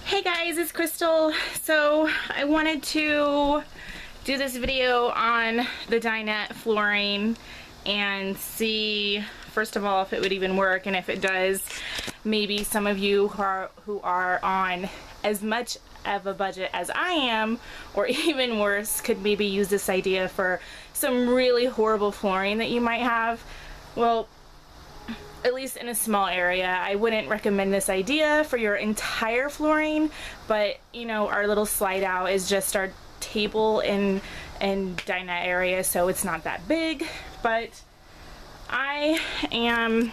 Hey guys, it's Crystal. So I wanted to do this video on the dinette flooring and see, first of all, if it would even work, and if it does, maybe some of you who are on as much of a budget as I am, or even worse, could maybe use this idea for some really horrible flooring that you might have. Well, at least in a small area. I wouldn't recommend this idea for your entire flooring, but you know, our little slide out is just our table and dinette area, so it's not that big. But I am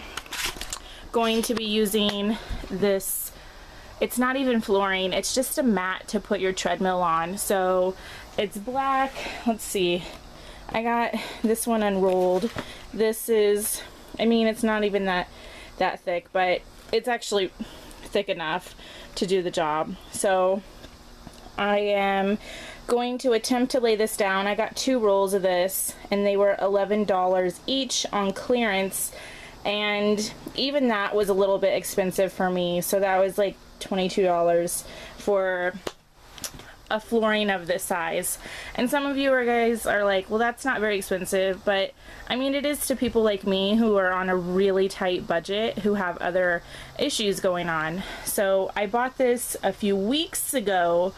going to be using this, it's not even flooring, it's just a mat to put your treadmill on. So it's black. Let's see, I got this one unrolled. This is, I mean, it's not even that thick, but it's actually thick enough to do the job. So I am going to attempt to lay this down. I got 2 rolls of this and they were $11 each on clearance, and even that was a little bit expensive for me. So that was like $22 for a flooring of this size. And some of you guys are like, well, that's not very expensive, but I mean, it is to people like me who are on a really tight budget, who have other issues going on. So I bought this a few weeks ago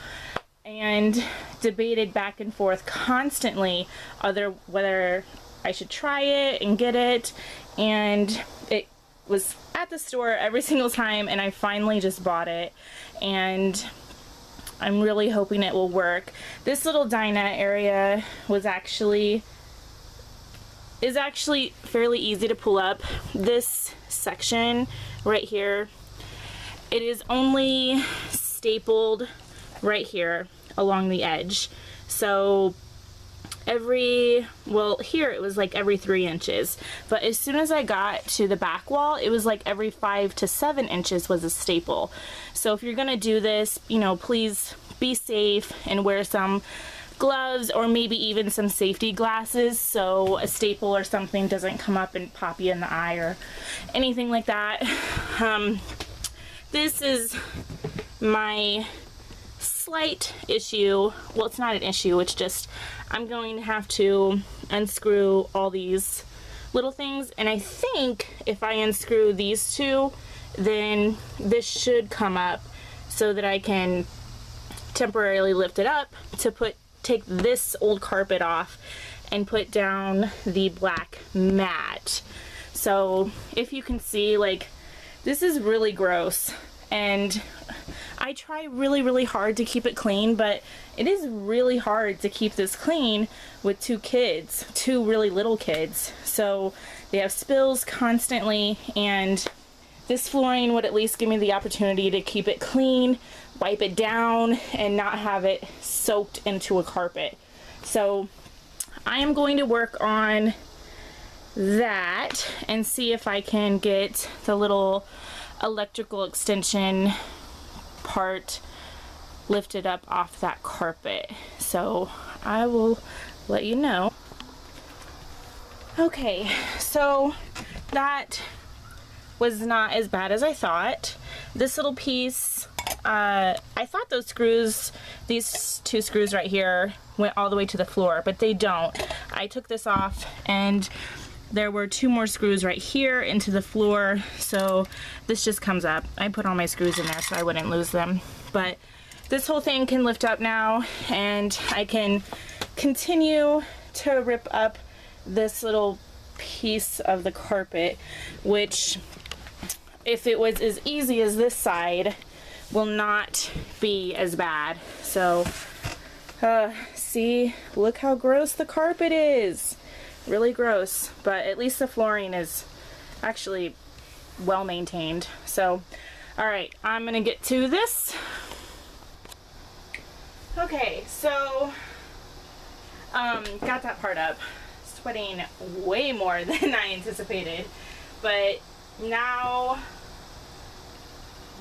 and debated back and forth constantly whether I should try it and get it, and it was at the store every single time, and I finally just bought it, and I'm really hoping it will work. This little dinette area is actually fairly easy to pull up. This section right here, it is only stapled right here along the edge. So here it was like every 3 inches, but as soon as I got to the back wall, it was like every 5 to 7 inches was a staple. So if you're gonna do this, you know, please be safe and wear some gloves or maybe even some safety glasses so a staple or something doesn't come up and pop you in the eye or anything like that. This is my slight issue. Well, it's not an issue, it's just I'm going to have to unscrew all these little things, and I think if I unscrew these 2, then this should come up so that I can temporarily lift it up to take this old carpet off and put down the black mat. So if you can see, like, this is really gross, and I try really hard to keep it clean, but it is really hard to keep this clean with 2 kids, 2 really little kids. So they have spills constantly, and this flooring would at least give me the opportunity to keep it clean, wipe it down, and not have it soaked into a carpet. So I am going to work on that and see if I can get the little electrical extension part lifted up off that carpet. So I will let you know. Okay, so that was not as bad as I thought. This little piece, I thought those screws, these 2 screws right here, went all the way to the floor, but they don't. I took this off and there were 2 more screws right here into the floor, so this just comes up. I put all my screws in there so I wouldn't lose them. But this whole thing can lift up now, and I can continue to rip up this little piece of the carpet, which, if it was as easy as this side, will not be as bad. So see, look how gross the carpet is. Really gross, but at least the flooring is actually well maintained. So all right, I'm gonna get to this. Okay, so got that part up. Sweating way more than I anticipated, but now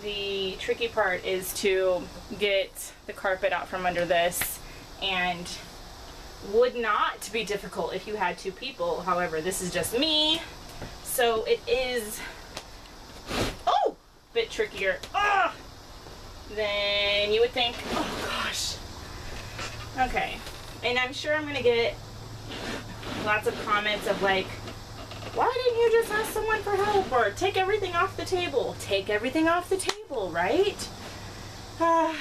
the tricky part is to get the carpet out from under this, and would not be difficult if you had 2 people. However, this is just me, so it is a bit trickier than would think. Oh gosh. Okay. And I'm sure I'm gonna get lots of comments of like, why didn't you just ask someone for help, or take everything off the table? Take everything off the table, right? I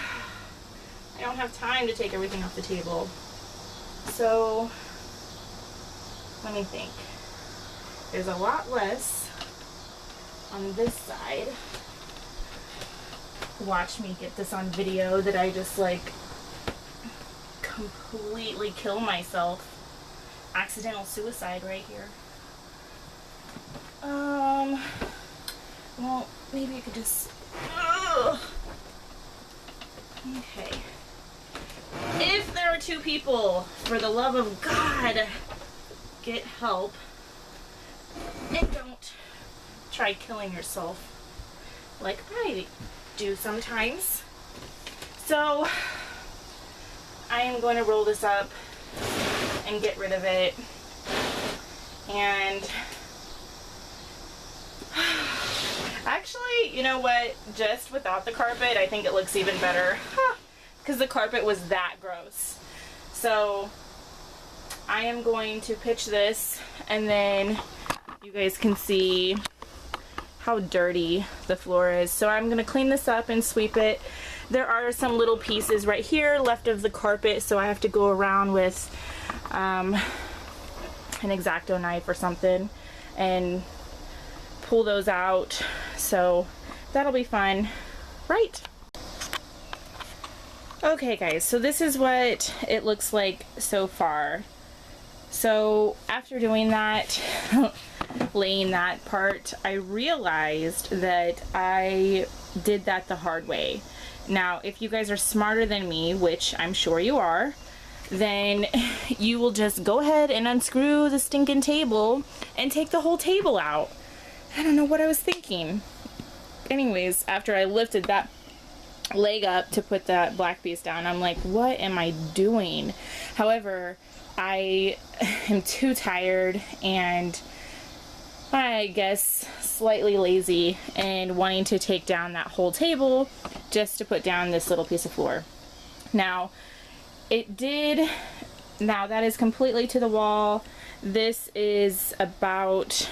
don't have time to take everything off the table. So, let me think. There's a lot less on this side. Watch me get this on video that I just like completely kill myself. Accidental suicide right here. Well, maybe I could just, okay. If there are two people, for the love of God, get help. And don't try killing yourself like I do sometimes. So, I am going to roll this up and get rid of it. And actually, you know what? Just without the carpet, I think it looks even better. Because the carpet was that gross. So, I am going to pitch this, and then you guys can see how dirty the floor is. So I'm going to clean this up and sweep it. There are some little pieces right here left of the carpet, so I have to go around with an X-Acto knife or something and pull those out. So that'll be fun, right? Okay guys, so this is what it looks like so far. So after doing that, laying that part, I realized that I did that the hard way. Now, if you guys are smarter than me, which I'm sure you are, then you will just go ahead and unscrew the stinking table and take the whole table out. I don't know what I was thinking. Anyways, after I lifted that leg up to put that black piece down, I'm like, what am I doing? However, I am too tired and I guess slightly lazy and wanting to take down that whole table just to put down this little piece of floor. Now, now that is completely to the wall. This is about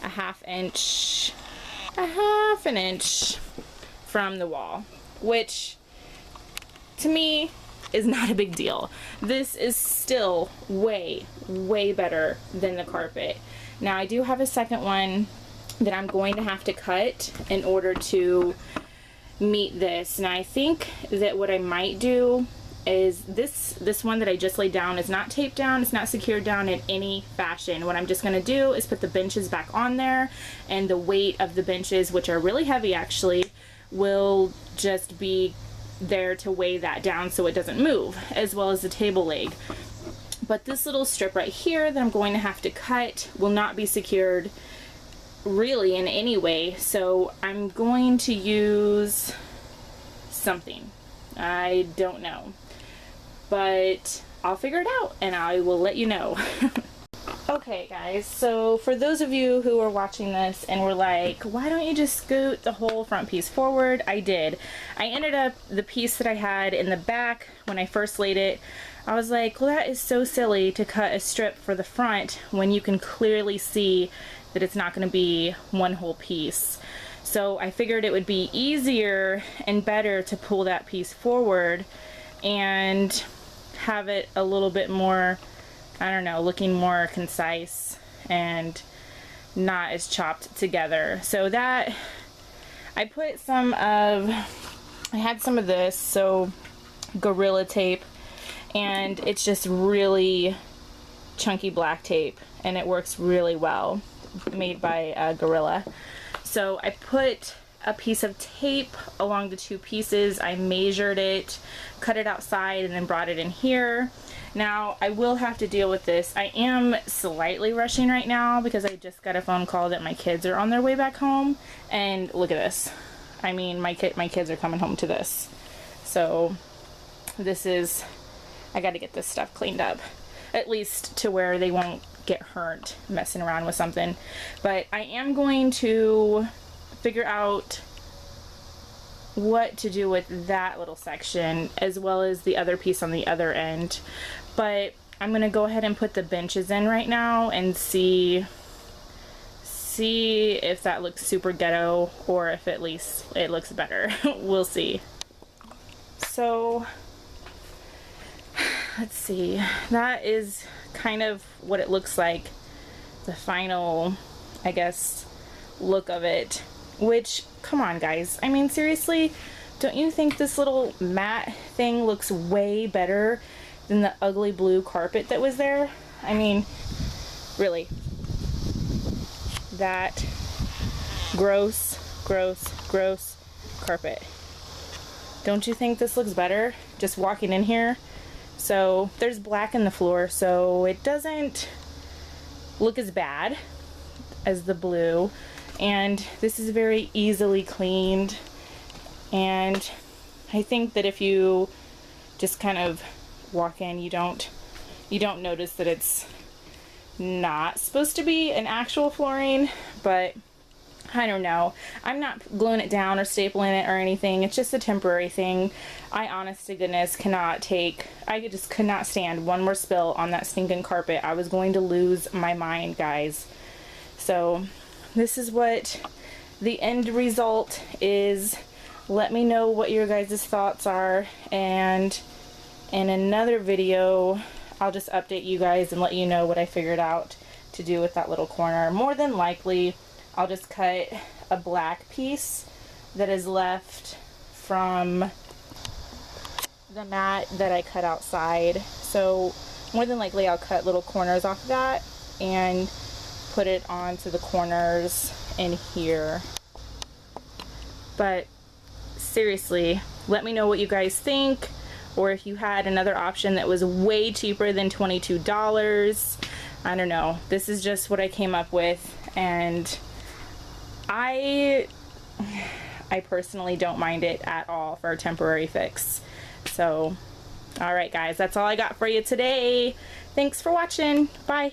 a half an inch from the wall, which to me is not a big deal. This is still way, way better than the carpet. Now I do have a second one that I'm going to have to cut in order to meet this. And I think that what I might do is this one that I just laid down is not taped down, it's not secured down in any fashion. What I'm just going to do is put the benches back on there, and the weight of the benches, which are really heavy actually, will just be there to weigh that down so it doesn't move, as well as the table leg. But this little strip right here that I'm going to have to cut will not be secured really in any way, so I'm going to use something. I don't know, but I'll figure it out and I will let you know. Okay guys, so for those of you who are watching this and were like, why don't you just scoot the whole front piece forward? I did. I ended up, the piece that I had in the back when I first laid it, I was like, well, that is so silly to cut a strip for the front when you can clearly see that it's not going to be one whole piece. So I figured it would be easier and better to pull that piece forward and have it a little bit more, I don't know, looking more concise and not as chopped together. So that, I put I had some of this, so Gorilla Tape, and it's just really chunky black tape and it works really well, made by Gorilla. So I put a piece of tape along the two pieces, I measured it, cut it outside, and then brought it in here. Now I will have to deal with this. I am slightly rushing right now because I just got a phone call that my kids are on their way back home, and look at this. I mean, my kids are coming home to this. So this is, I got to get this stuff cleaned up, at least to where they won't get hurt messing around with something. But I am going to figure out what to do with that little section, as well as the other piece on the other end. But I'm gonna go ahead and put the benches in right now and see if that looks super ghetto, or if at least it looks better. We'll see. So let's see, that is kind of what it looks like, the final, I guess, look of it. Which, come on guys, I mean seriously, don't you think this little matte thing looks way better than the ugly blue carpet that was there? I mean, really, that gross carpet. Don't you think this looks better just walking in here? So there's black in the floor, so it doesn't look as bad as the blue, and this is very easily cleaned. And I think that if you just kind of walk in, you don't notice that it's not supposed to be an actual flooring. But I don't know, I'm not gluing it down or stapling it or anything. It's just a temporary thing. I honest to goodness I just could not stand one more spill on that stinking carpet. I was going to lose my mind, guys. So this is what the end result is. Let me know what your guys' thoughts are, and in another video I'll just update you guys and let you know what I figured out to do with that little corner. More than likely I'll just cut a black piece that is left from the mat that I cut outside. So more than likely I'll cut little corners off of that and put it onto the corners in here. But seriously, let me know what you guys think, or if you had another option that was way cheaper than $22. I don't know. This is just what I came up with, and I personally don't mind it at all for a temporary fix. So, alright guys, that's all I got for you today. Thanks for watching. Bye.